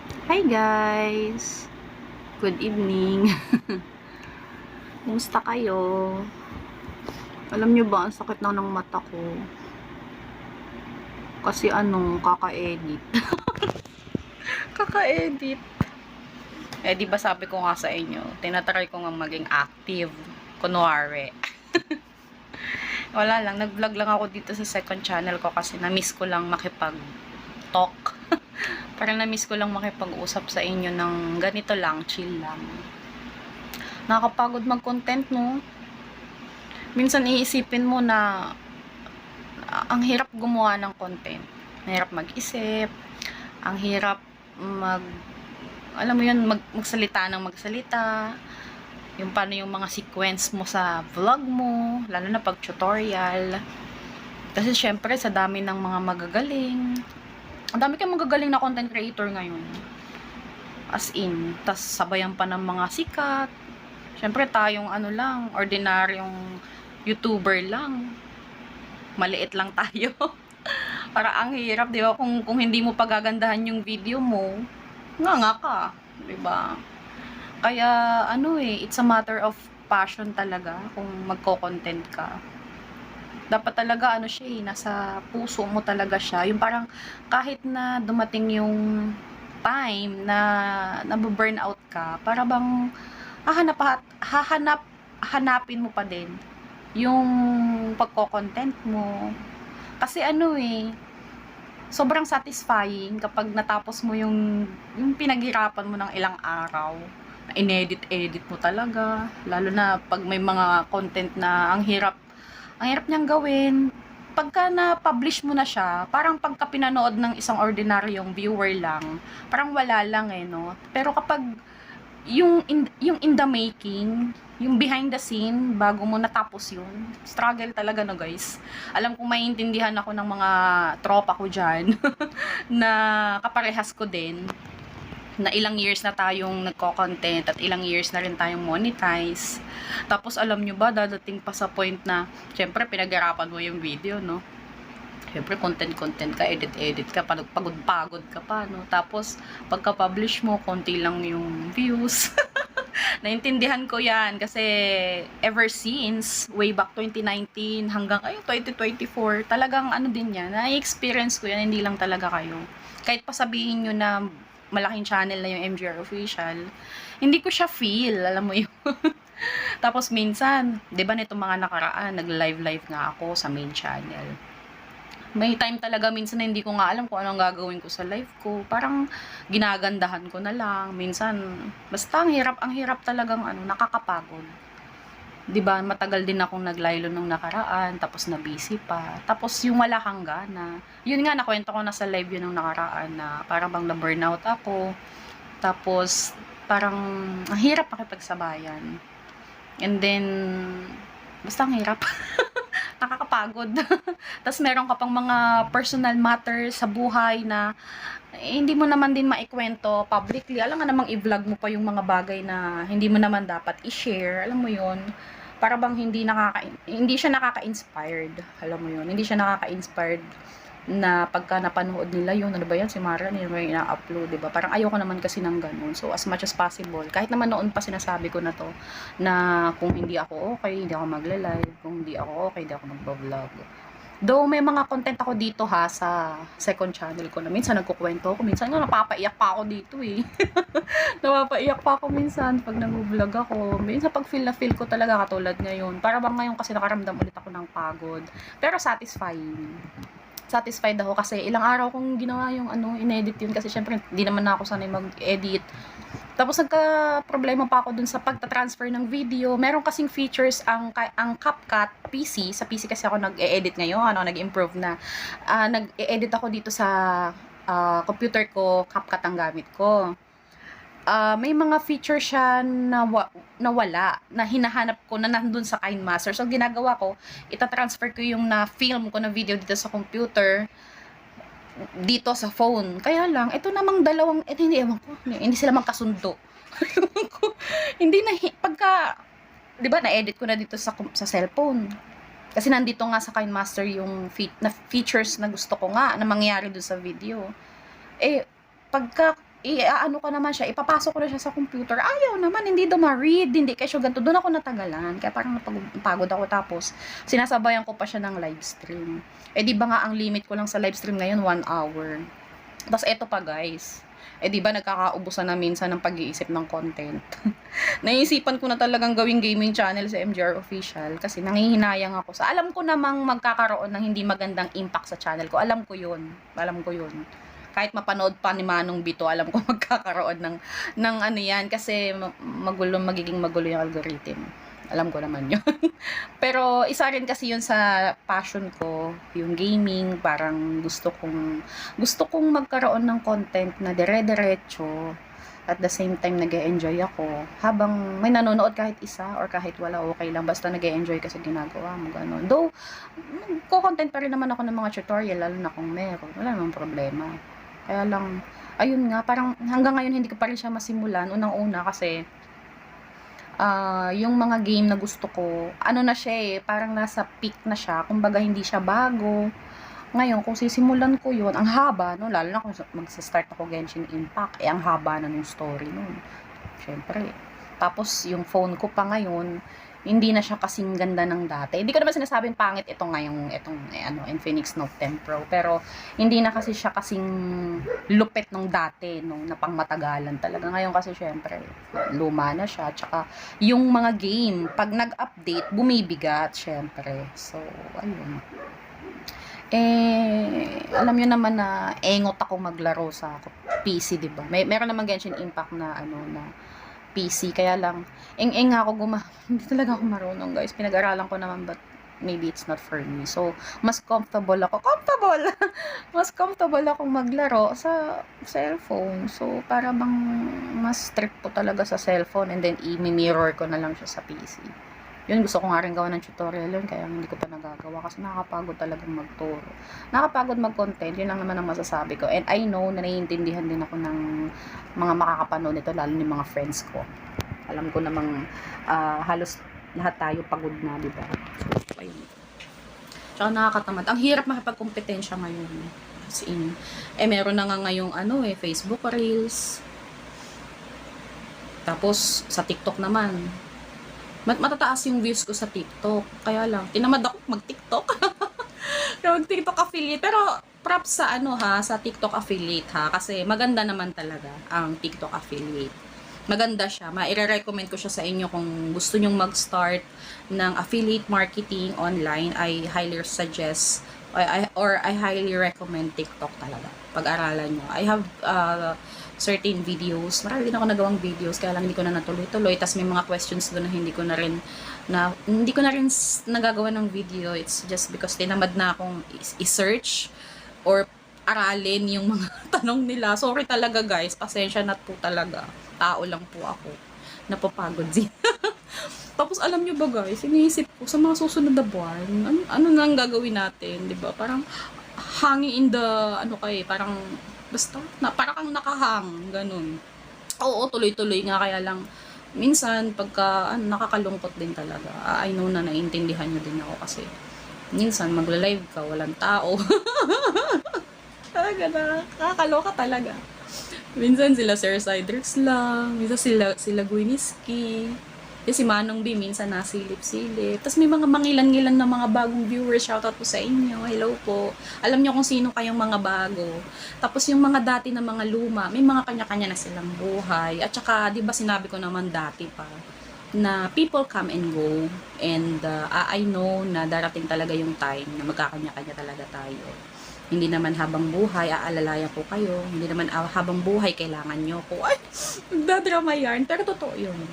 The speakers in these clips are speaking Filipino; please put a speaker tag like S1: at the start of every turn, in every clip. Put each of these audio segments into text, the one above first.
S1: Hi guys! Good evening! Kumusta kayo? Alam nyo ba, ang sakit na ng mata ko. Kasi kaka-edit. Kaka-edit. Di ba sabi ko nga sa inyo, tinatry ko nga maging active. Kunwari. Wala lang, nag-vlog lang ako dito sa second channel ko kasi na-miss ko lang makipag-talk. Parang na-miss ko lang makipag-usap sa inyo ng ganito lang, chill lang. Nakakapagod mag-content, no? Minsan iisipin mo na ang hirap gumawa ng content. Ang hirap mag-isip. Ang hirap alam mo yun, magsalita ng magsalita. Yung paano yung mga sequence mo sa vlog mo, lalo na pag tutorial. Kasi syempre, sa dami ng mga magagaling. Ang dami kayong magagaling na content creator ngayon. As in, tas sabayan pa ng mga sikat. Syempre, tayong lang, ordinaryong YouTuber lang. Maliit lang tayo. Para ang hirap, di ba? Kung hindi mo pagagandahan yung video mo, nga ka, di ba? Kaya, it's a matter of passion talaga kung magko-content ka. Dapat talaga, siya nasa puso mo talaga siya. Yung parang, kahit na dumating yung time na nabu-burnout ka, para bang, hanapin mo pa din yung pagko-content mo. Kasi sobrang satisfying kapag natapos mo yung pinaghirapan mo ng ilang araw. Inedit-edit mo talaga. Lalo na pag may mga content na ang hirap niyang gawin. Pagka na-publish mo na siya, parang pagka pinanood ng isang ordinaryong viewer lang, parang wala lang no? Pero kapag yung in the making, yung behind the scene, bago mo natapos yun, struggle talaga no guys. Alam kong maiintindihan ako ng mga tropa ko dyan, na kaparehas ko din, na ilang years na tayong nagko-content at ilang years na rin tayong monetize. Tapos alam nyo ba, dadating pa sa point na, syempre pinag-arapan mo yung video, no? Syempre content ka, edit ka, pagod ka pa, no? Tapos pagka-publish mo, konti lang yung views. Naintindihan ko yan kasi ever since way back 2019 hanggang 2024, talagang din yan, na-experience ko yan, hindi lang talaga kayo. Kahit pa sabihin nyo na malaking channel na yung MGR Official, hindi ko siya feel, alam mo yun. Tapos minsan, 'di ba nitong mga nakaraan, nag-live nga ako sa main channel. May time talaga minsan na hindi ko nga alam kung anong gagawin ko sa live ko. Parang ginagandahan ko na lang. Minsan, basta ang hirap talagang nakakapagod. 'Di ba? Matagal din akong naglaylo nung nakaraan, tapos na busy pa. Tapos yung wala kang gana. Yun nga, nakwento ko na sa live yun nung nakaraan na parang bang na-burnout ako. Tapos parang ang hirap pakipagsabayan. And then basta ang hirap. Nakakapagod. Tapos meron ka pang mga personal matters sa buhay na hindi mo naman din maikwento publicly. Alam nga namang i-vlog mo pa yung mga bagay na hindi mo naman dapat i-share. Alam mo yun? Para bang hindi siya nakaka-inspired. Alam mo yun? Hindi siya nakaka-inspired na pagka napanood nila yun, ano ba yan, si Mara, nila may ina-upload, diba? Parang ayoko naman kasi ng ganun. So, as much as possible, kahit naman noon pa sinasabi ko na to, na kung hindi ako okay, hindi ako magla-live, kung hindi ako okay, hindi ako magpa-vlog. Though may mga content ako dito sa second channel ko na minsan nagkukwento ako, minsan nga napapaiyak pa ako dito eh. Napapaiyak pa ako minsan pag nag-vlog ako. Minsan pag feel ko talaga katulad ngayon. Para bang ngayon kasi nakaramdam ulit ako ng pagod. Pero satisfied ako kasi ilang araw kong ginawa yung inedit yun kasi syempre hindi naman na ako sanay mag-edit. Tapos nagka-problema pa ako dun sa pagta-transfer ng video. Meron kasing features ang CapCut PC. Sa PC kasi ako nag-e-edit ngayon. Nag-improve na. Nag-e-edit ako dito sa computer ko. CapCut ang gamit ko. May mga feature siya na wala, na hinahanap ko na nandun sa KineMaster. So, ginagawa ko, itatransfer ko yung na-film ko na video dito sa computer, dito sa phone. Kaya lang, ito namang dalawang, hindi sila magkasundo. Hindi na, pagka, di ba, na-edit ko na dito sa cellphone. Kasi nandito nga sa KineMaster yung features na gusto ko nga, na mangyari dun sa video. Pagka ano ko naman siya, ipapasok ko na siya sa computer. Ayaw naman, hindi daw ma-read, hindi kasi ganito. Doon ako natagalan. Kaya parang napagod ako. Tapos, sinasabayan ko pa siya ng live stream. Eh, di ba nga ang limit ko lang sa live stream ngayon, 1 hour. Tapos, eto pa guys. Eh, di ba nagkakaubusan na minsan ng pag-iisip ng content. Naisipan ko na talagang gawing gaming channel sa MJR Official kasi nangihinayang ako sa alam ko namang magkakaroon ng hindi magandang impact sa channel ko. Alam ko yun. Alam ko yun. Kahit mapanood pa ni Manong Bito, alam ko magkakaroon ng ano yan kasi magiging magulo yung algorithm. Alam ko naman yun. Pero isa rin kasi yun sa passion ko, yung gaming, parang gusto kong magkaroon ng content na dire-diretso at the same time nag-e-enjoy ako habang may nanonood kahit isa or kahit wala, okay lang basta nag-e-enjoy kasi ginagawa mo gano'n. Though ko-content pa rin naman ako ng mga tutorial lalo na kung meron, wala namang problema. Kaya lang ayun nga, parang hanggang ngayon hindi ko pa rin siya masimulan unang-una kasi yung mga game na gusto ko, ano na siya eh, parang nasa peak na siya, kumbaga hindi siya bago. Ngayon, kung sisimulan ko yun, ang haba, no? Lalo na kung magsa-start ako Genshin Impact, eh, ang haba na ng story nun. Siyempre. Tapos, yung phone ko pa ngayon, hindi na siya kasing ganda ng dati. Hindi ko naman sinasabing pangit ito ngayong, Infinix Note 10 Pro. Pero, hindi na kasi siya kasing lupit nung dati, no, na pangmatagalan talaga. Ngayon kasi, syempre, luma na siya. Tsaka, yung mga game, pag nag-update, bumibigat, syempre. So, ayun. Alam nyo naman na engot ako maglaro sa PC, diba? Meron naman Genshin Impact na, na PC, kaya lang, eng ako hindi talaga ako marunong, guys. Pinag-aralan ko naman, but maybe it's not for me. So, mas comfortable mas comfortable akong maglaro sa cellphone. So, para bang mas strict po talaga sa cellphone and then i-mirror ko na lang siya sa PC. Yun, gusto ko nga rin gawa ng tutorial yun, kaya hindi ko pa nagagawa kasi nakakapagod talagang magturo. Nakakapagod mag-content, yun lang naman ang masasabi ko. And I know na naiintindihan din ako ng mga makakapanood nito, lalo ni mga friends ko. Alam ko namang halos lahat tayo pagod na, di ba? So, ayun. Tsaka nakakatamad. Ang hirap makipagkompetensya ngayon. As in, meron na nga ngayong Facebook Reels. Tapos, sa TikTok naman, matataas yung views ko sa TikTok. Kaya lang, tinamad ako mag-TikTok. Mag-TikTok affiliate. Pero, props sa sa TikTok affiliate ha. Kasi maganda naman talaga ang TikTok affiliate. Maganda siya. Maire-recommend ko siya sa inyo kung gusto nyong mag-start ng affiliate marketing online. I highly suggest or I highly recommend TikTok talaga. Pag-aralan nyo. I have certain videos. Marami din ako nagawang videos, kaya lang hindi ko na natuloy-tuloy. Tapos may mga questions doon na hindi ko na rin nagagawa ng video. It's just because tinamad na akong i-search or aralin yung mga tanong nila. Sorry talaga guys, pasensya na po talaga. Tao lang po ako. Napapagod din. Tapos alam nyo ba guys, iniisip ko sa mga susunod na buwan, ano nang gagawin natin, 'di ba? Parang hanging in the parang basta parang kang nakahang ganun. Oo, tuloy-tuloy nga, kaya lang minsan pagka nakakalungkot din talaga. I know na naiintindihan niyo din ako kasi minsan magla-live ka, walang tao. Talaga nakakaloka talaga. Minsan sila Sir Cydrix lang, minsan sila Gwiniski. Si Manong B, minsan nasilip-silip. Tapos may mga mangilan-ngilan na mga bagong viewers. Shoutout po sa inyo. Hello po. Alam nyo kung sino kayong mga bago. Tapos yung mga dati na mga luma, may mga kanya-kanya na silang buhay. At saka, di ba sinabi ko naman dati pa, na people come and go. And I know na darating talaga yung time na magkakanya-kanya talaga tayo. Hindi naman habang buhay, aalalayan ko kayo. Hindi naman habang buhay, kailangan nyo ko. Ay, nagdadrama yarn. Pero totoo yun.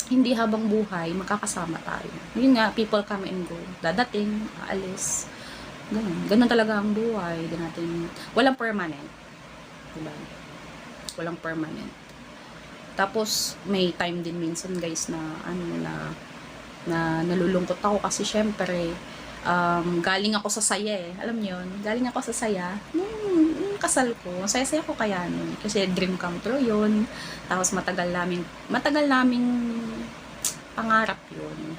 S1: Hindi habang buhay, magkakasama tayo. Yun nga, people come and go. Dadating, aalis. Ganun. Ganun talaga ang buhay. Walang permanent. Diba? Walang permanent. Tapos, may time din minsan guys na, na nalulungkot ako kasi syempre, galing ako sa saya eh. Alam niyo yun? Galing ako sa saya. Kasal ko. Saya-saya ko kaya nun. Kasi dream come true yun. Tapos matagal naming pangarap yun.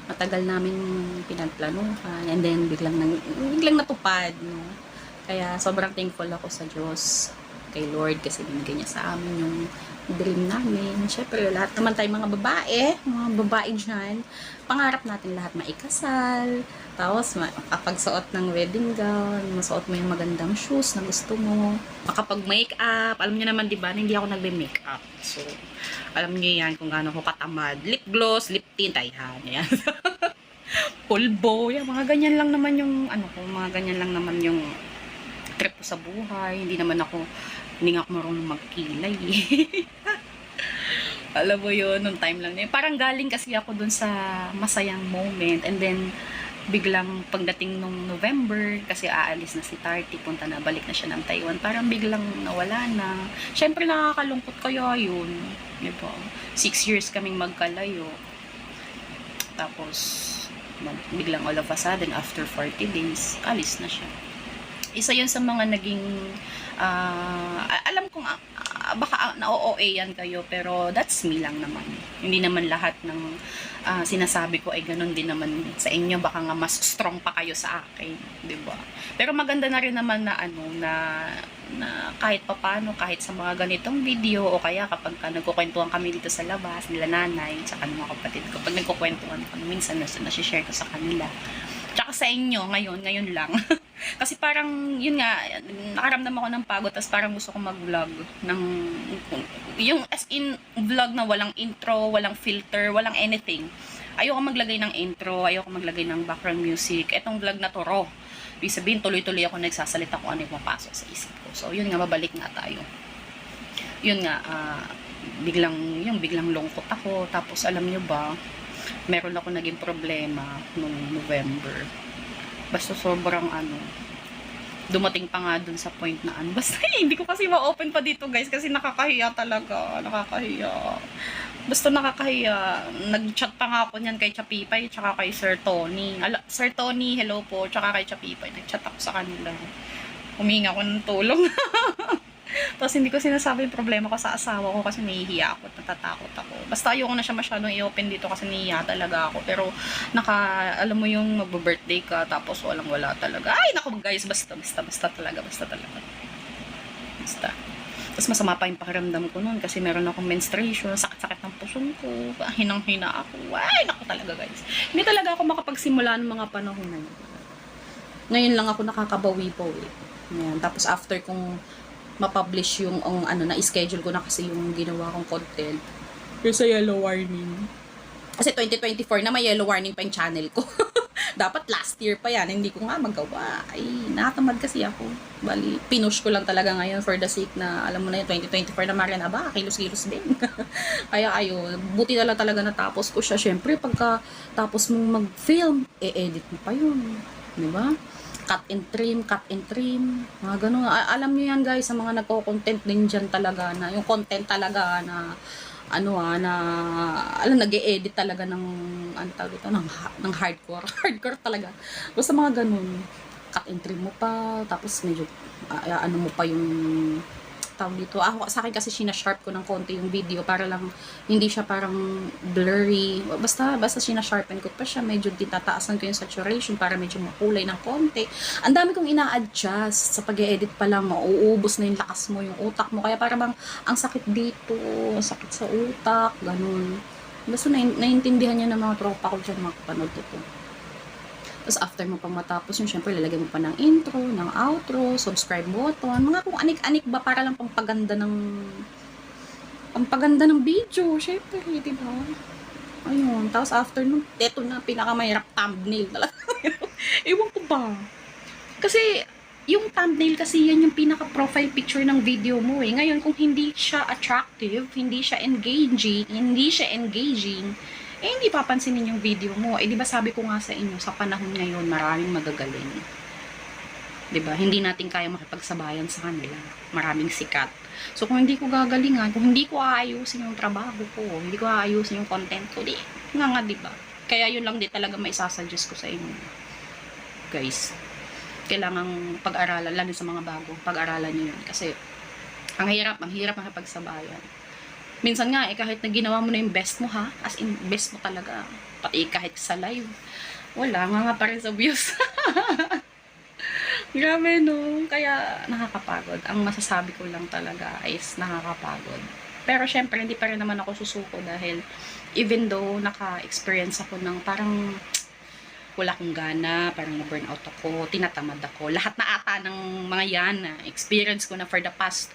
S1: Matagal naming pinagplanuhan. And then biglang natupad. No? Kaya sobrang thankful ako sa Diyos. kay Lord kasi binigay niya sa amin yung dream namin. Syempre, lahat naman tayo mga babae dyan, pangarap natin lahat maikasal, tapos makapagsuot ng wedding gown, masuot mo yung magandang shoes na gusto mo, makapag-makeup. Alam niyo naman, di ba, hindi ako nagbe-makeup. So, alam niyo yan kung gaano ko katamad. Lip gloss, lip tint, ayan. Yan. Pulbo, yan, mga ganyan lang naman yung, mga ganyan lang naman yung trip ko sa buhay. Hindi nga ako marunong magkilay. Alam mo yun, nung time lang yun. Parang galing kasi ako dun sa masayang moment. And then, biglang pagdating nung November, kasi aalis na si Tarty, punta na, balik na siya ng Taiwan. Parang biglang nawala na. Syempre, nakakalungkot kaya yun. Diba? 6 years kaming magkalayo. Tapos, biglang all of a sudden, after 40 days, alis na siya. Isa yun sa mga naging alam kong baka na-OA yan kayo, pero that's me lang naman. Hindi naman lahat ng sinasabi ko ay ganun din naman sa inyo. Baka nga mas strong pa kayo sa akin, di ba? Pero maganda na rin naman na na kahit papano, kahit sa mga ganitong video o kaya kapag nagkukwentuhan kami dito sa labas, nila nanay, tsaka ng mga kapatid ko, pag nagkukwentuhan kami, minsan nasi-share ko sa kanila. Tsaka sa inyo, ngayon lang. Kasi parang, yun nga, nakaramdam ako ng pagod, tapos parang gusto ko mag-vlog ng, yung as in vlog na walang intro, walang filter, walang anything. Ayoko maglagay ng intro, ayoko maglagay ng background music. Etong vlog na to raw. Ibig sabihin, tuloy-tuloy ako nagsasalita kung ano yung mapasok sa isip ko. So, yun nga, mabalik nga tayo. Yun nga, biglang lungkot ako. Tapos, alam nyo ba, meron ako naging problema noong November. Basta sobrang dumating pa nga dun sa point na basta hindi ko kasi ma-open pa dito guys kasi nakakahiya talaga. Nakakahiya. Basta nakakahiya. Nag-chat pa nga ako niyan kay Chapipay tsaka kay Sir Tony. Sir Tony, hello po. Tsaka kay Chapipay. Nag-chat ako sa kanila. Huminga ako ng tulong. Tapos hindi ko sinasabi yung problema ko sa asawa ko kasi nahihiya ako at natatakot ako. Basta ayoko na siya masyadong i-open dito kasi nahihiya talaga ako. Pero alam mo yung mag-birthday ka tapos wala talaga. Ay naku guys, basta talaga. Basta. Tapos masama pa yung pakiramdam ko noon kasi meron akong menstruation, sakit-sakit ng pusong ko, hinang-hina ako. Ay naku talaga guys. Hindi talaga ako makapagsimula ng mga panahon na yun. Ngayon lang ako nakakabawi-bawi. Ngayon. Tapos after kong ma-publish yung na-schedule ko na kasi yung ginawa kong content. Yung sa yellow warning. Kasi 2024 na may yellow warning pa yung channel ko. Dapat last year pa yan. Hindi ko nga magawa. Ay, nakatamad kasi ako. Bali, pinush ko lang talaga ngayon for the sake na, alam mo na yun, 2024 na Marian, kilos-kilos din. Kaya ayun, buti na lang talaga natapos ko siya. Siyempre, pagka tapos mong mag-film, edit mo pa yun. Diba? Cut and trim, mga ganun. Alam niyo yan guys, sa mga nagko-content din dyan talaga na, yung content talaga na, nag-e-edit talaga ng, ng hardcore. Hardcore talaga. Basta mga ganun. Cut and trim mo pa, tapos medyo, mo pa yung, tawag dito. Sa akin kasi sinasharp ko ng konti yung video para lang hindi siya parang blurry. Basta sinasharpen ko pa siya. Medyo tinataasan ko yung saturation para medyo makulay ng konti. Ang dami kong ina-adjust. Sa pag-edit pa lang, mauubos na yung lakas mo, yung utak mo. Kaya para bang ang sakit dito, sakit sa utak, ganun. Basta naiintindihan niya ng mga tropa ko dyan, mga kapanood ito. Tapos after mo pang matapos yun, syempre lalagyan mo pa ng intro, ng outro, subscribe button, mga kung anik-anik ba para lang pampaganda ng video, syempre, di ba? Ayun, tapos after nun, eto na pinakamahirap thumbnail talaga. Ewan ko ba? Kasi yung thumbnail kasi yan yung pinaka-profile picture ng video mo eh. Ngayon, kung hindi siya attractive, hindi siya engaging, hindi papansinin yung video mo. Di ba sabi ko nga sa inyo, sa panahon ngayon, maraming magagaling. Di ba? Hindi natin kaya makipagsabayan sa kanila. Maraming sikat. So, kung hindi ko gagalingan, kung hindi ko aayusin yung trabaho ko, hindi ko aayusin yung content ko, di nga, di ba? Kaya yun lang di talaga maisasuggest ko sa inyo. Guys, kailangang pag-aralan, lalo sa mga bago, pag-aralan nyo yun. Kasi, ang hirap makipagsabayan. Minsan nga, kahit na ginawa mo na yung best mo ha, as in, best mo talaga. Pati kahit sa live, wala, nga pa rin sa views. Grabe no, kaya nakakapagod. Ang masasabi ko lang talaga is nakakapagod. Pero syempre, hindi pa rin naman ako susuko dahil even though naka-experience ako ng parang wala akong gana, parang na-burnout ako, tinatamad ako. Lahat na ata ng mga yan na experience ko na for the past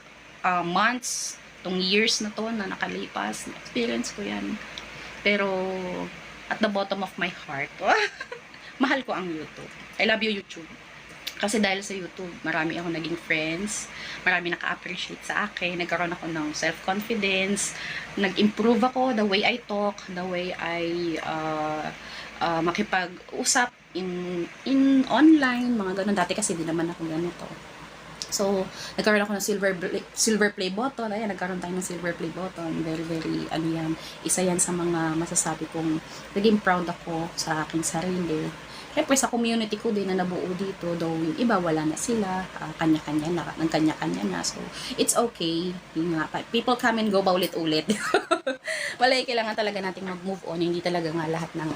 S1: months, tong years na to na nakalipas, experience ko yan. Pero at the bottom of my heart, mahal ko ang YouTube. I love you, YouTube. Kasi dahil sa YouTube, marami ako naging friends, marami naka-appreciate sa akin, nagkaroon ako ng self-confidence, nag-improve ako the way I talk, the way I makipag-usap in online, mga ganun. Dati kasi di naman ako ganito. So, nagkaroon ako ng silver play button. Ayan, nagkaroon tayo ng silver play button. Very, very, ano yan, isa yan sa mga masasabi kong naging proud ako sa aking sarili. Siyempre, sa community ko din na nabuo dito, though yung iba wala na sila, kanya-kanya na, ng kanya-kanya na. So, it's okay. Yung nga, people come and go paulit-ulit. Wala, kailangan talaga natin mag-move on. Hindi talaga nga lahat ng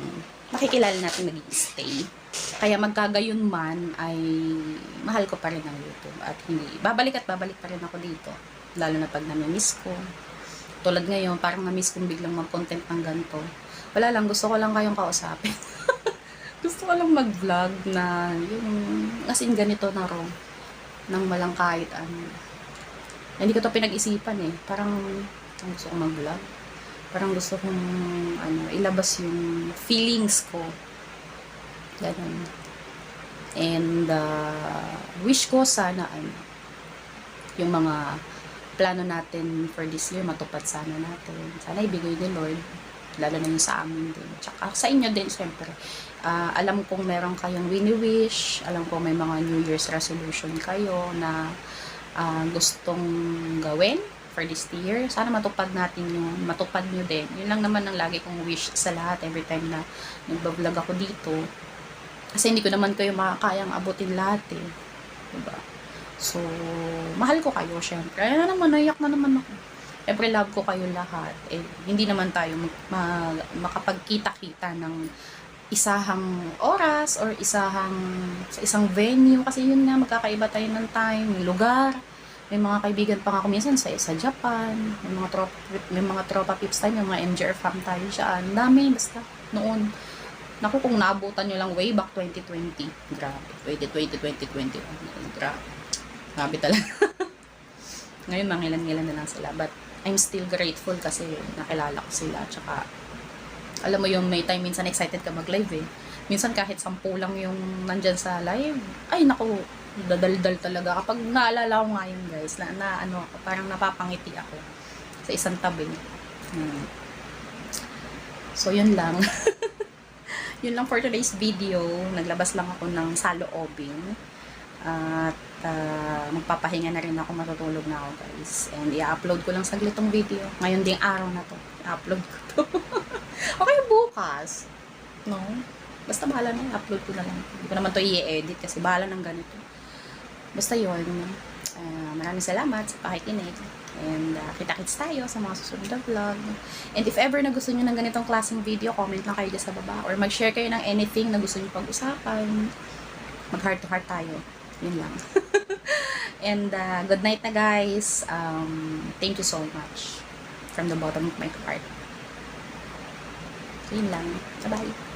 S1: makikilala natin nag-stay. Kaya magkagayon man, ay mahal ko pa rin ang YouTube. At hindi, babalik at babalik pa rin ako dito. Lalo na pag nami-miss ko. Tulad ngayon, parang na-miss kong biglang mag-content ng ganito. Wala lang, gusto ko lang kayong kausapin. Gusto ko lang mag-vlog na yung as in ganito na raw nang walang kahit ano. Hindi ko to pinag-isipan eh. Parang gusto ko mag-vlog. Parang gusto kong ano, ilabas yung feelings ko. Ganun. And wish ko sana ano, yung mga plano natin for this year matupad sana natin. Sana ibigay ni Lord, lalo na yung sa amin din. Tsaka sa inyo din, syempre. Alam kong meron kayong wini-wish, alam kong may mga New Year's resolution kayo na gustong gawin for this year. Sana matupad natin yung, matupad nyo din. Yun lang naman ang lagi kong wish sa lahat every time na nagbablog ako dito. Kasi hindi ko naman kayo makakayang abutin lahat eh. Diba? So, mahal ko kayo, syempre. Ayun na naman, naiyak na naman ako. Siyempre, love ko kayo lahat. Eh, hindi naman tayo makapagkita-kita ng isahang oras or sa isang venue. Kasi yun nga, magkakaiba tayo ng time, lugar. May mga kaibigan pa nga ako minsan sa Japan. May mga tropa pips tayo, may mga MJR fam tayo dyan. Dami, basta noon. Naku, kung naabutan nyo lang way back 2020. Grabe. 2020, 2021. Grabe. Grabe talaga. Ngayon, mangilan-ngilan na lang sila. But, I'm still grateful kasi nakilala ko sila. Tsaka, alam mo yung may time minsan excited ka mag-live eh. Minsan kahit 10 lang yung nandyan sa live. Ay, naku, dadaldal talaga. Kapag naalala ko nga yun guys, na ano, parang napapangiti ako sa isang tabi. So, yun lang. Yun lang for today's video. Naglabas lang ako ng saloobin. At magpapahinga na rin ako, matutulog na ako guys. And i-upload ko lang saglit tong video. Ngayon ding araw na to. I-upload ko to. Okay, bukas. No? Basta bahala na, i-upload ko na lang. Hindi ko naman to i-edit kasi bahala ng ganito. Basta yun. Maraming salamat sa pakikinig. And kita-kits tayo sa mga susunod na vlog. And if ever na gusto nyo ng ganitong klaseng video, comment lang kayo dyan sa baba. Or mag-share kayo ng anything na gusto nyo pag-usapan. Mag-heart to heart tayo. Yun lang. And good night na guys. Thank you so much. From the bottom of my heart. So yun lang. Bye-bye.